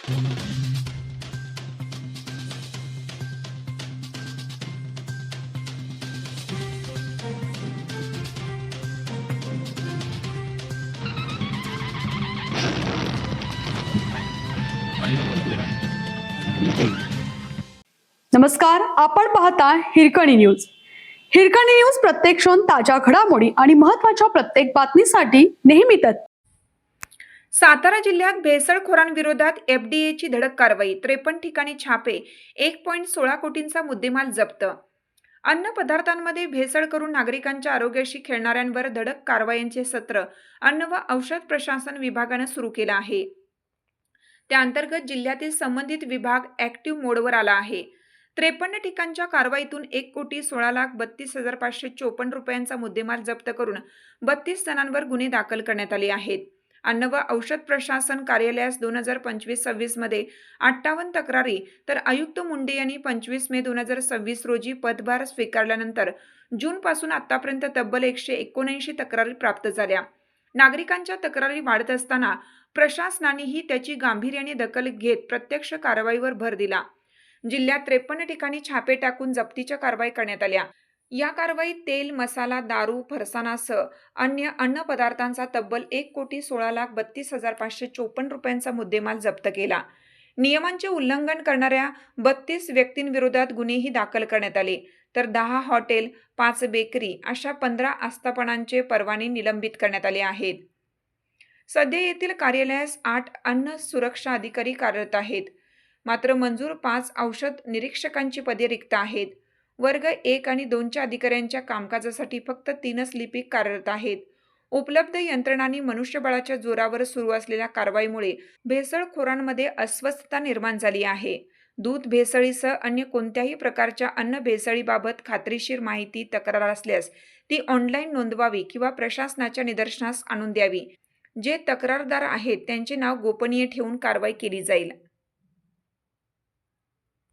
नमस्कार, आपण पाहता हिरकणी न्यूज. हिरकणी न्यूज प्रत्येक क्षण ताज्या घडामोडी आणि महत्त्वाच्या प्रत्येक बातमीसाठी नेहमी तत्पर. सातारा जिल्ह्यात भेसळखोरांविरोधात एफडीएची धडक कारवाई. 53 ठिकाणी छापे. 1.16 कोटींचा मुद्देमाल जप्त. अन्न पदार्थांमध्ये भेसळ करून नागरिकांच्या आरोग्याशी खेळणाऱ्यांवर धडक कारवायांचे सत्र अन्न व औषध प्रशासन विभागाने सुरू केलं आहे. त्या अंतर्गत जिल्ह्यातील संबंधित विभाग ऍक्टिव्ह मोडवर आला आहे. 53 ठिकाणच्या कारवाईतून 1,16,32,554 रुपयांचा मुद्देमाल जप्त करून 32 जणांवर गुन्हे दाखल करण्यात आले आहेत. अन्न व औषध प्रशासन कार्यालयास 2025-26 मध्ये 58 तक्रारी, तर आयुक्त मुंडे यांनी 25 मे 2026 रोजी पदभार स्वीकारल्यानंतर जूनपासून आतापर्यंत तब्बल 179 तक्रारी प्राप्त झाल्या. नागरिकांच्या तक्रारी वाढत असताना प्रशासनानेही त्याची गांभीर्याने दखल घेत प्रत्यक्ष कारवाईवर भर दिला. जिल्ह्यात 53 ठिकाणी छापे टाकून जप्तीच्या कारवाई करण्यात आल्या. या कारवाईत तेल, मसाला, दारू, फरसाणासह अन्य अन्न पदार्थांचा तब्बल 1,16,32,554 रुपयांचा मुद्देमाल जप्त केला. नियमांचे उल्लंघन करणाऱ्या 32 व्यक्तींविरोधात गुन्हेही दाखल करण्यात आले, तर 10 हॉटेल, 5 बेकरी अशा 15 आस्थापनांचे परवाने निलंबित करण्यात आले आहेत. सध्या येथील कार्यालयास 8 अन्न सुरक्षा अधिकारी कार्यरत आहेत. मात्र मंजूर 5 औषध निरीक्षकांची पदे रिक्त आहेत. वर्ग 1 आणि 2च्या अधिकाऱ्यांच्या कामकाजासाठी फक्त 3च लिपिक कार्यरत आहेत. उपलब्ध यंत्रणांनी मनुष्यबळाच्या जोरावर सुरू असलेल्या कारवाईमुळे भेसळखोरांमध्ये अस्वस्थता निर्माण झाली आहे. दूध भेसळीसह अन्य कोणत्याही प्रकारच्या अन्न भेसळीबाबत खात्रीशीर माहिती, तक्रार असल्यास ती ऑनलाईन नोंदवावी किंवा प्रशासनाच्या निदर्शनास आणून द्यावी. जे तक्रारदार आहेत त्यांचे नाव गोपनीय ठेवून कारवाई केली जाईल.